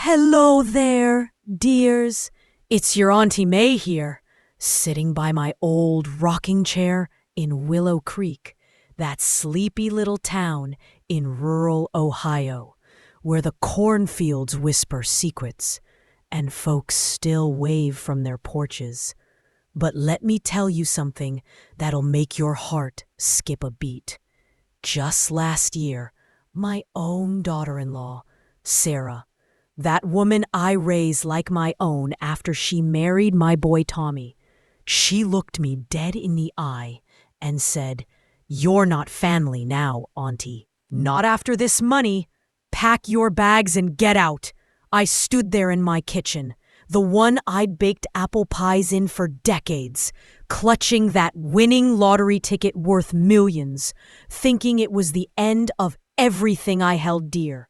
hello there, dears. It's your Auntie Mae here, sitting by my old rocking chair in Willow Creek, that sleepy little town in rural Ohio, where the cornfields whisper secrets and folks still wave from their porches. But let me tell you something that'll make your heart skip a beat. Just last year, my own daughter-in-law, Sarah, that woman I raised like my own after she married my boy Tommy, she looked me dead in the eye and said, "You're not family now, Auntie. Not after this money. Pack your bags and get out." I stood there in my kitchen, the one I'd baked apple pies in for decades, clutching that winning lottery ticket worth millions, thinking it was the end of everything I held dear.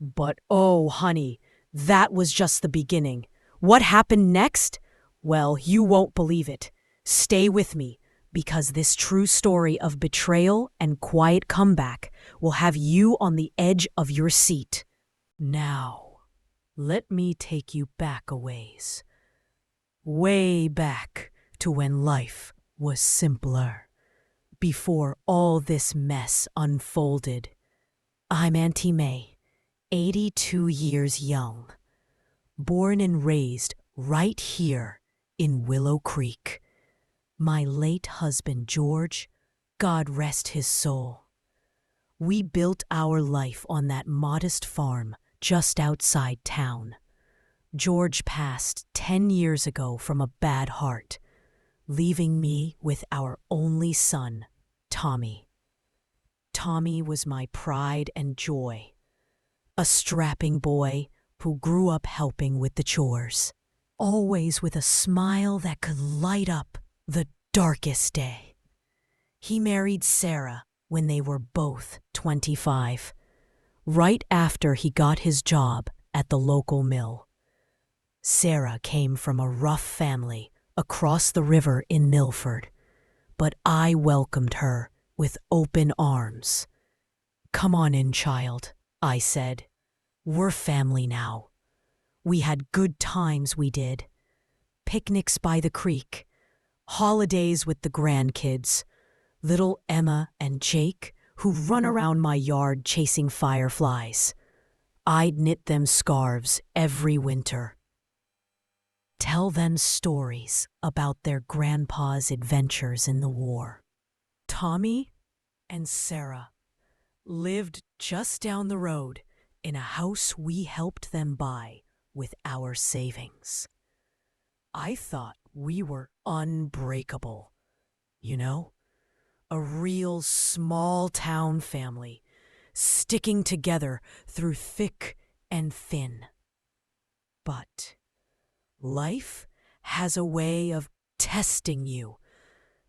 But oh, honey, that was just the beginning. What happened next? Well, you won't believe it. Stay with me, because this true story of betrayal and quiet comeback will have you on the edge of your seat. Now, let me take you back a ways. Way back to when life was simpler. Before all this mess unfolded. I'm Auntie Mae, 82 years young. Born and raised right here in Willow Creek. My late husband George, God rest his soul. We built our life on that modest farm just outside town. George passed 10 years ago from a bad heart, leaving me with our only son, Tommy. Tommy was my pride and joy, a strapping boy who grew up helping with the chores, always with a smile that could light up the darkest day. He married Sarah when they were both 25, right after he got his job at the local mill. Sarah came from a rough family across the river in Milford, but I welcomed her with open arms. "Come on in, child," I said. "We're family now." We had good times, we did. Picnics by the creek, holidays with the grandkids, little Emma and Jake who run around my yard chasing fireflies. I'd knit them scarves every winter. Tell them stories about their grandpa's adventures in the war. Tommy and Sarah lived just down the road in a house we helped them buy with our savings. I thought we were unbreakable, you know? A real small-town family, sticking together through thick and thin. But life has a way of testing you.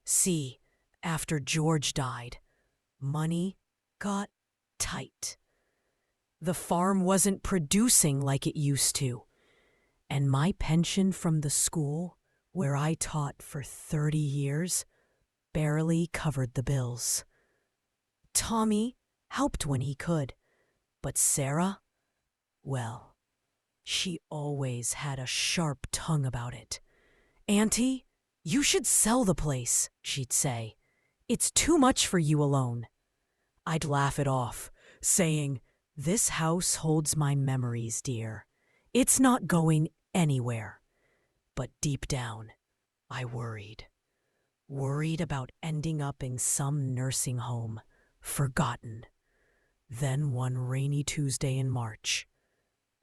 See, after George died, money got tight. The farm wasn't producing like it used to, and my pension from the school, where I taught for 30 years, barely covered the bills. Tommy helped when he could, but Sarah, well, she always had a sharp tongue about it. "Auntie, you should sell the place," she'd say. "It's too much for you alone." I'd laugh it off, saying, "This house holds my memories, dear. It's not going anywhere." But deep down, I worried. Worried about ending up in some nursing home, forgotten. Then one rainy Tuesday in March,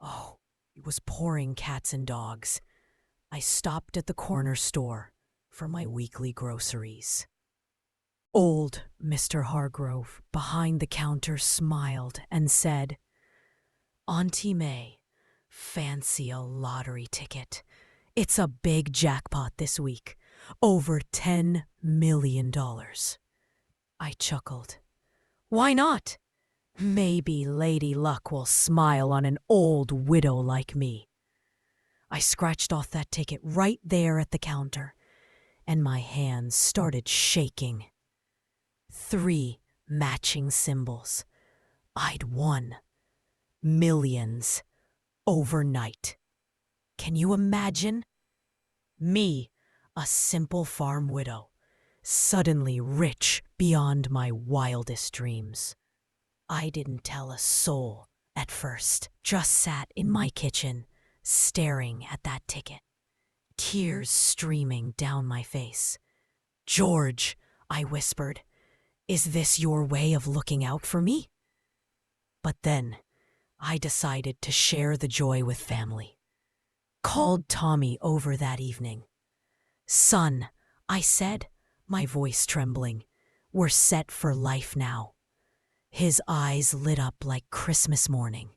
oh, it was pouring cats and dogs, I stopped at the corner store for my weekly groceries. Old Mr. Hargrove behind the counter smiled and said, "Auntie Mae, fancy a lottery ticket. It's a big jackpot this week. Over $10 million. I chuckled. "Why not? Maybe Lady Luck will smile on an old widow like me." I scratched off that ticket right there at the counter, and my hands started shaking. 3 matching symbols. I'd won. Millions. overnight. Can you imagine? Me, a simple farm widow, suddenly rich beyond my wildest dreams. I didn't tell a soul at first, just sat in my kitchen, staring at that ticket, tears streaming down my face. "George," I whispered, "is this your way of looking out for me?" But then I decided to share the joy with family. Called Tommy over that evening. "Son," I said, my voice trembling, "we're set for life now." His eyes lit up like Christmas morning.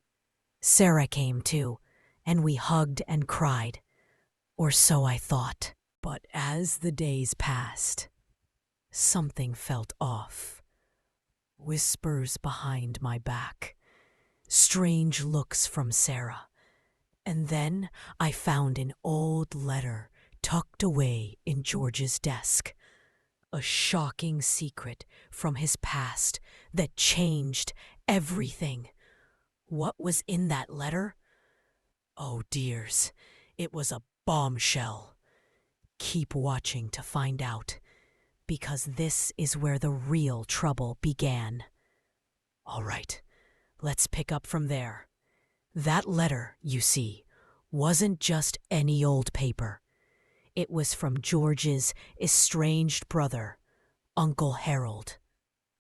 Sarah came too, and we hugged and cried. Or so I thought. But as the days passed, something felt off. Whispers behind my back, strange looks from Sarah. And then I found an old letter tucked away in George's desk. A shocking secret from his past that changed everything. What was in that letter? Oh, dears, it was a bombshell. Keep watching to find out, because this is where the real trouble began. All right, let's pick up from there. That letter, you see, wasn't just any old paper. It was from George's estranged brother, Uncle Harold,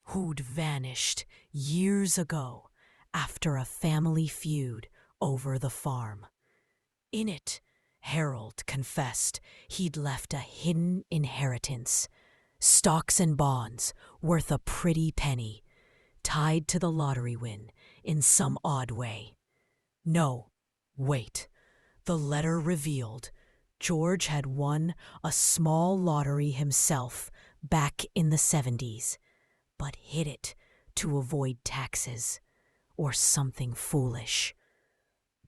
who'd vanished years ago after a family feud over the farm. In it, Harold confessed he'd left a hidden inheritance, stocks and bonds worth a pretty penny, tied to the lottery win in some odd way. No, wait. The letter revealed George had won a small lottery himself back in the 70s, but hid it to avoid taxes or something foolish.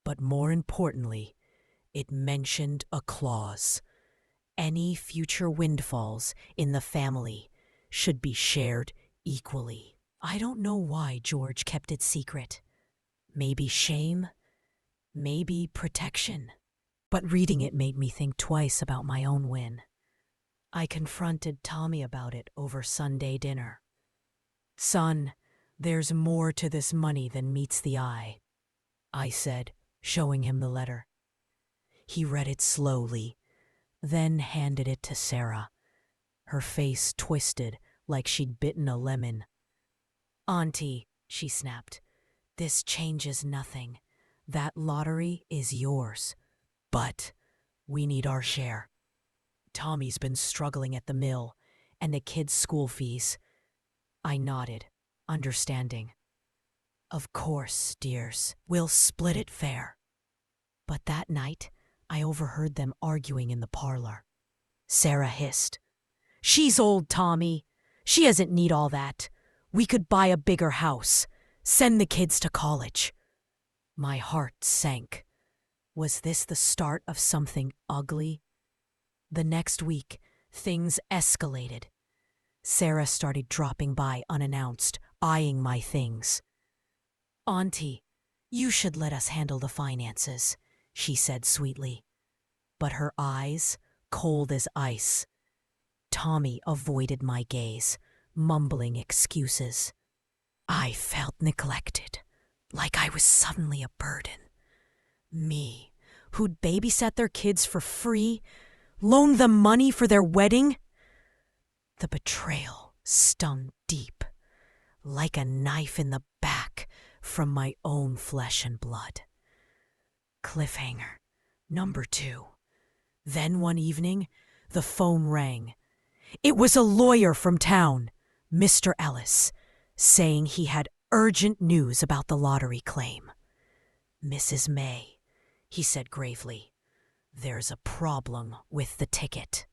But more importantly, it mentioned a clause. Any future windfalls in the family should be shared equally. I don't know why George kept it secret. Maybe shame, maybe protection. But reading it made me think twice about my own win. I confronted Tommy about it over Sunday dinner. "Son, there's more to this money than meets the eye," I said, showing him the letter. He read it slowly, then handed it to Sarah. Her face twisted like she'd bitten a lemon. "Auntie," she snapped, "this changes nothing. That lottery is yours. But we need our share. Tommy's been struggling at the mill, and the kids' school fees." I nodded, understanding. "Of course, dears, we'll split it fair." But that night, I overheard them arguing in the parlor. Sarah hissed, "She's old, Tommy. She doesn't need all that. We could buy a bigger house, send the kids to college." My heart sank. Was this the start of something ugly? The next week, things escalated. Sarah started dropping by unannounced, eyeing my things. "Auntie, you should let us handle the finances," she said sweetly. But her eyes, cold as ice. Tommy avoided my gaze, mumbling excuses. I felt neglected, like I was suddenly a burden. Me, who'd babysat their kids for free, loaned them money for their wedding? The betrayal stung deep, like a knife in the back from my own flesh and blood. Cliffhanger, number 2. Then one evening, the phone rang. It was a lawyer from town, Mr. Ellis, saying he had urgent news about the lottery claim. "Mrs. May," he said gravely, "there's a problem with the ticket."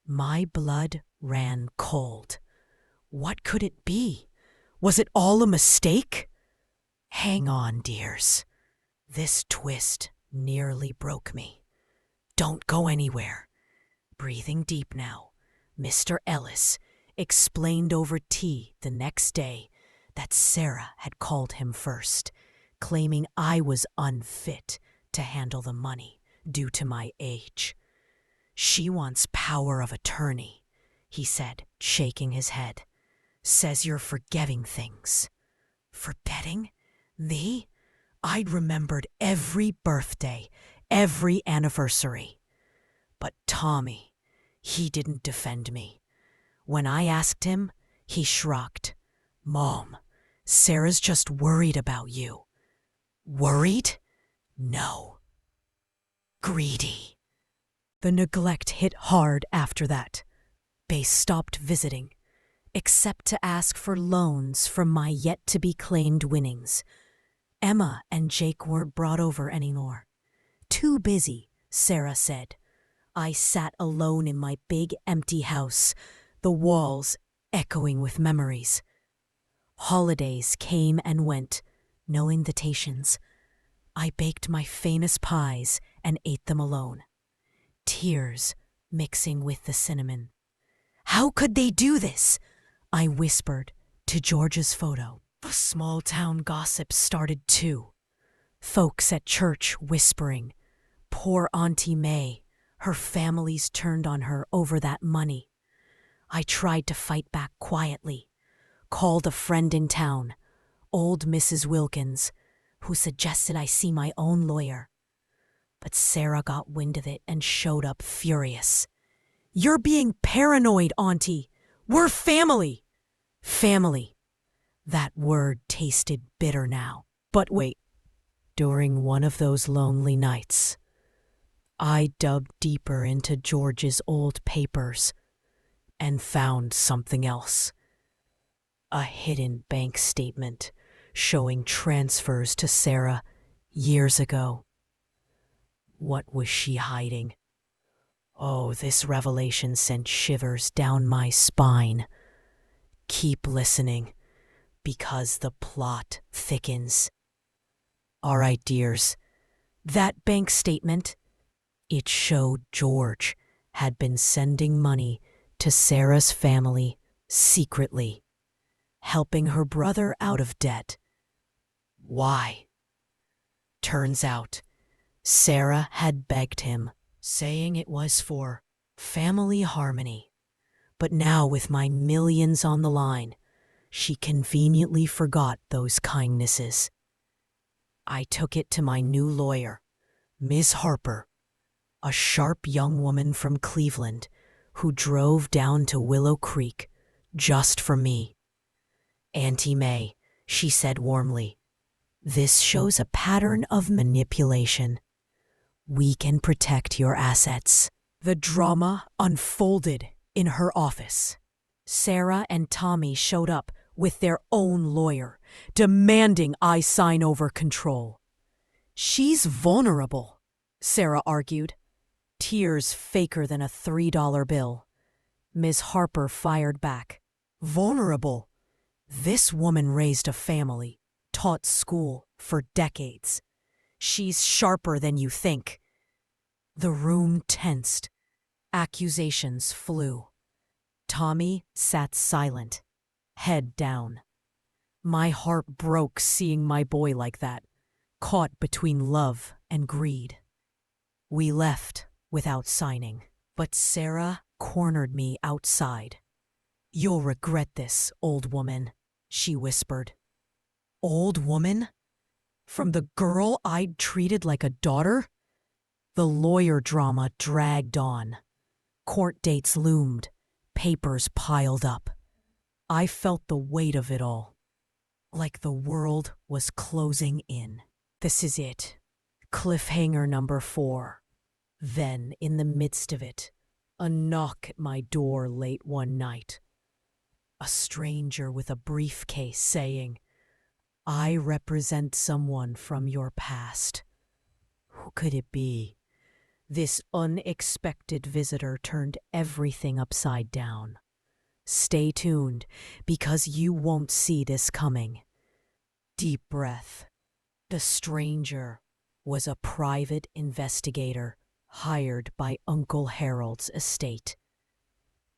My blood ran cold. What could it be? Was it all a mistake? Hang on, dears. This twist nearly broke me. Don't go anywhere. Breathing deep now, Mr. Ellis explained over tea the next day that Sarah had called him first, claiming I was unfit to handle the money due to my age. She wants power of attorney, he said, shaking his head. Says you're forgetting things. Forgetting? Me? I'd remembered every birthday, every anniversary. But Tommy, he didn't defend me. When I asked him, he shrugged. Mom, Sarah's just worried about you. Worried? No. Greedy. The neglect hit hard after that. They stopped visiting, except to ask for loans from my yet-to-be-claimed winnings. Emma and Jake weren't brought over anymore. Too busy, Sarah said. I sat alone in my big empty house, the walls echoing with memories. Holidays came and went, no invitations. I baked my famous pies and ate them alone, tears mixing with the cinnamon. How could they do this? I whispered to George's photo. The small-town gossip started too. Folks at church whispering, poor Auntie Mae, her family's turned on her over that money. I tried to fight back quietly, called a friend in town, old Mrs. Wilkins, who suggested I see my own lawyer. But Sarah got wind of it and showed up furious. You're being paranoid, Auntie. We're family. Family. That word tasted bitter now. But wait. During one of those lonely nights, I dug deeper into George's old papers and found something else. A hidden bank statement showing transfers to Sarah years ago. What was she hiding? Oh, this revelation sent shivers down my spine. Keep listening, because the plot thickens. All right, dears, that bank statement, it showed George had been sending money to Sarah's family secretly, helping her brother out of debt. Why? Turns out, Sarah had begged him, saying it was for family harmony. But now, with my millions on the line, she conveniently forgot those kindnesses. I took it to my new lawyer, Ms. Harper, a sharp young woman from Cleveland who drove down to Willow Creek just for me. Auntie Mae, she said warmly, this shows a pattern of manipulation. We can protect your assets. The drama unfolded in her office. Sarah and Tommy showed up with their own lawyer, demanding I sign over control. She's vulnerable, Sarah argued, tears faker than a $3 bill. Ms. Harper fired back. Vulnerable? This woman raised a family, taught school for decades. She's sharper than you think. The room tensed. Accusations flew. Tommy sat silent, head down. My heart broke seeing my boy like that, caught between love and greed. We left without signing, but Sarah cornered me outside. You'll regret this, old woman, she whispered. Old woman? From the girl I'd treated like a daughter? The lawyer drama dragged on. Court dates loomed, papers piled up. I felt the weight of it all, like the world was closing in. This is it. Cliffhanger number 4. Then, in the midst of it, a knock at my door late one night. A stranger with a briefcase saying, I represent someone from your past. Who could it be? This unexpected visitor turned everything upside down. Stay tuned, because you won't see this coming. Deep breath. The stranger was a private investigator hired by Uncle Harold's estate.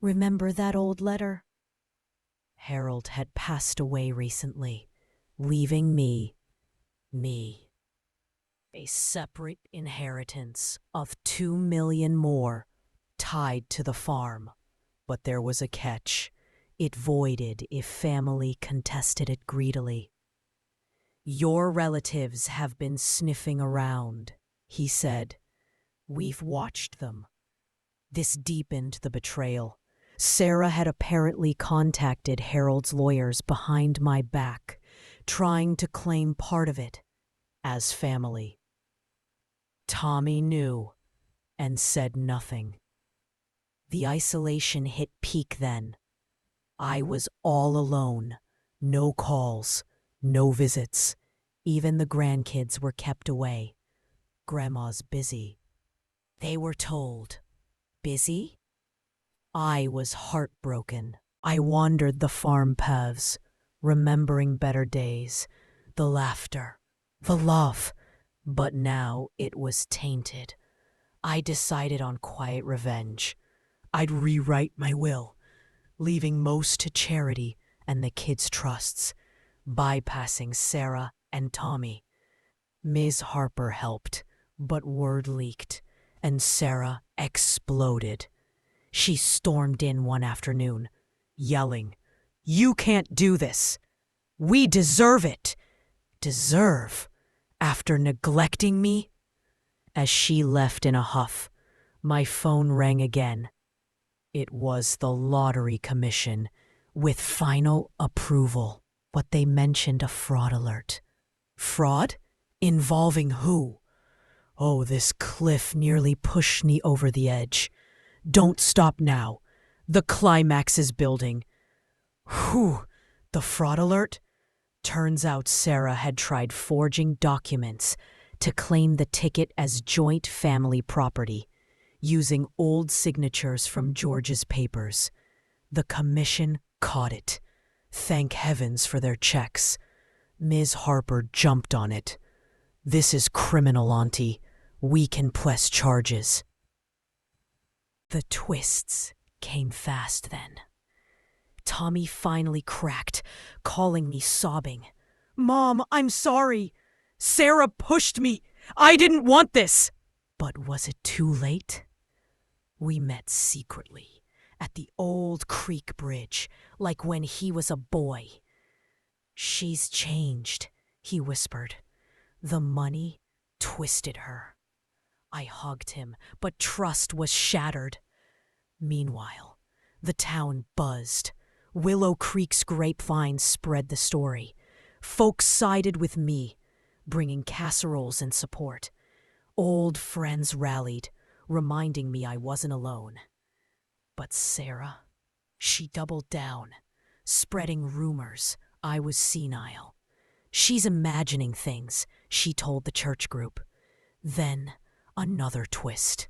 Remember that old letter? Harold had passed away recently, leaving me. A separate inheritance of 2 million more tied to the farm. But there was a catch. It voided if family contested it greedily. Your relatives have been sniffing around, he said. We've watched them. This deepened the betrayal. Sarah had apparently contacted Harold's lawyers behind my back, trying to claim part of it as family. Tommy knew and said nothing. The isolation hit peak then. I was all alone. No calls, no visits. Even the grandkids were kept away. Grandma's busy. They were told. Busy? I was heartbroken. I wandered the farm paths, remembering better days, the laughter, the love. But now it was tainted. I decided on quiet revenge. I'd rewrite my will, leaving most to charity and the kids' trusts, bypassing Sarah and Tommy. Ms. Harper helped, but word leaked, and Sarah exploded. She stormed in one afternoon, yelling, "You can't do this! We deserve it!" Deserve? After neglecting me? As she left in a huff, my phone rang again. It was the Lottery Commission, with final approval. But they mentioned a fraud alert. Fraud? Involving who? Oh, this cliff nearly pushed me over the edge. Don't stop now. The climax is building. Whew, the fraud alert? Turns out Sarah had tried forging documents to claim the ticket as joint family property, using old signatures from George's papers. The commission caught it. Thank heavens for their checks. Ms. Harper jumped on it. This is criminal, Auntie. We can press charges. The twists came fast then. Tommy finally cracked, calling me sobbing. "Mom, I'm sorry. Sarah pushed me. I didn't want this." But was it too late? We met secretly at the old creek bridge, like when he was a boy. "She's changed," he whispered. The money twisted her. I hugged him, but trust was shattered. Meanwhile, the town buzzed. Willow Creek's grapevine spread the story. Folks sided with me, bringing casseroles and support. Old friends rallied, reminding me I wasn't alone. But Sarah, she doubled down, spreading rumors I was senile. "She's imagining things," she told the church group. Then another twist.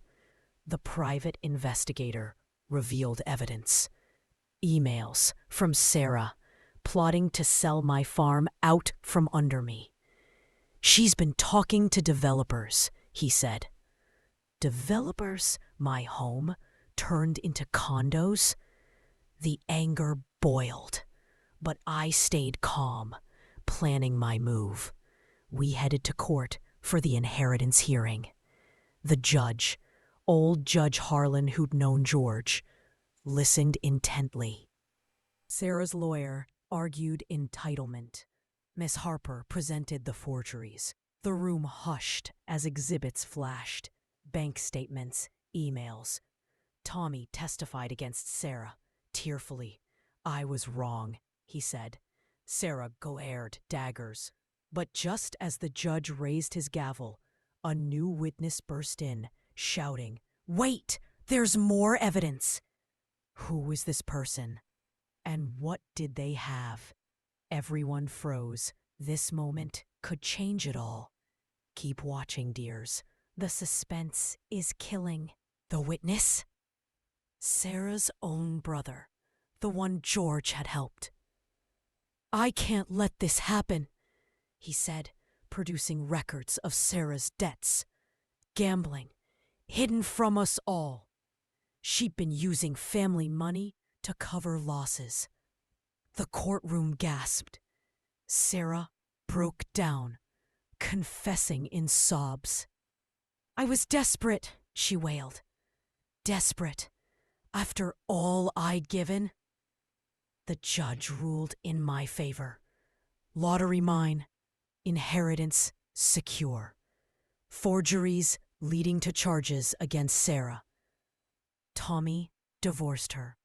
The private investigator revealed evidence. Emails from Sarah, plotting to sell my farm out from under me. "She's been talking to developers," he said. Developers? My home turned into condos? The anger boiled, but I stayed calm, planning my move. We headed to court for the inheritance hearing. The judge, old Judge Harlan who'd known George, listened intently. Sarah's lawyer argued entitlement. Miss Harper presented the forgeries. The room hushed as exhibits flashed. Bank statements, emails. Tommy testified against Sarah, tearfully. "I was wrong," he said. Sarah glared daggers. But just as the judge raised his gavel, a new witness burst in, shouting, "Wait! There's more evidence!" Who was this person? And what did they have? Everyone froze. This moment could change it all. Keep watching, dears. The suspense is killing. The witness? Sarah's own brother, the one George had helped. "I can't let this happen," he said, producing records of Sarah's debts. Gambling, hidden from us all. She'd been using family money to cover losses. The courtroom gasped. Sarah broke down, confessing in sobs. "I was desperate," she wailed. "Desperate. After all I'd given." The judge ruled in my favor. Lottery mine, inheritance secure. Forgeries leading to charges against Sarah. Tommy divorced her,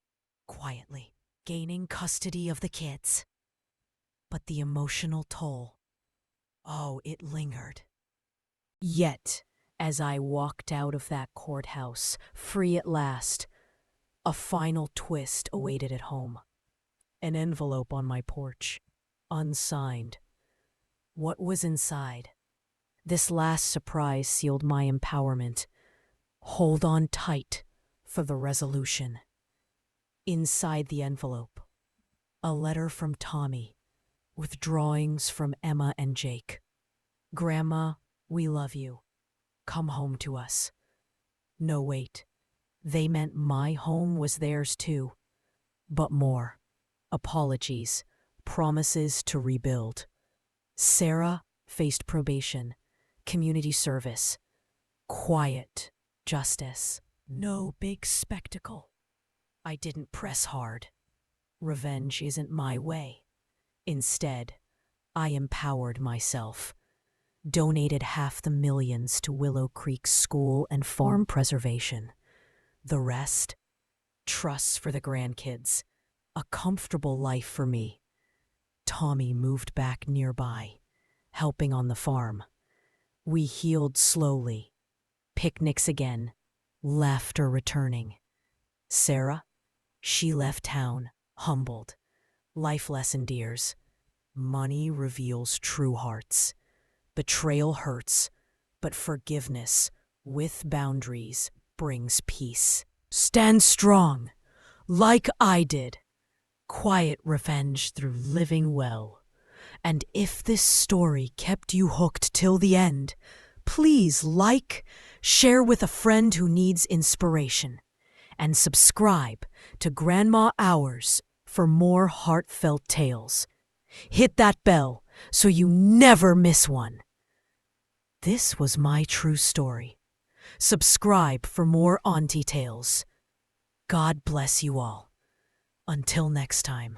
quietly, gaining custody of the kids. But the emotional toll, oh, it lingered. Yet, as I walked out of that courthouse, free at last, a final twist awaited at home. An envelope on my porch, unsigned. What was inside? This last surprise sealed my empowerment. Hold on tight for the resolution. Inside the envelope, a letter from Tommy, with drawings from Emma and Jake. "Grandma, we love you. Come home to us." No, wait. They meant my home was theirs too. But more. Apologies. Promises to rebuild. Sarah faced probation, community service, quiet justice. No big spectacle. I didn't press hard. Revenge isn't my way. Instead, I empowered myself. Donated half the millions to Willow Creek school and farm preservation. The rest, trusts for the grandkids, a comfortable life for me. Tommy moved back nearby, helping on the farm. We healed slowly. Picnics again, laughter returning. Sarah, she left town, humbled. Life lesson, dears. Money reveals true hearts. Betrayal hurts, but forgiveness, with boundaries, brings peace. Stand strong, like I did. Quiet revenge through living well. And if this story kept you hooked till the end, please share with a friend who needs inspiration, and subscribe to Grandma Hours for more heartfelt tales. Hit that bell so you never miss one. This was my true story. Subscribe for more Auntie Tales. God bless you all. Until next time.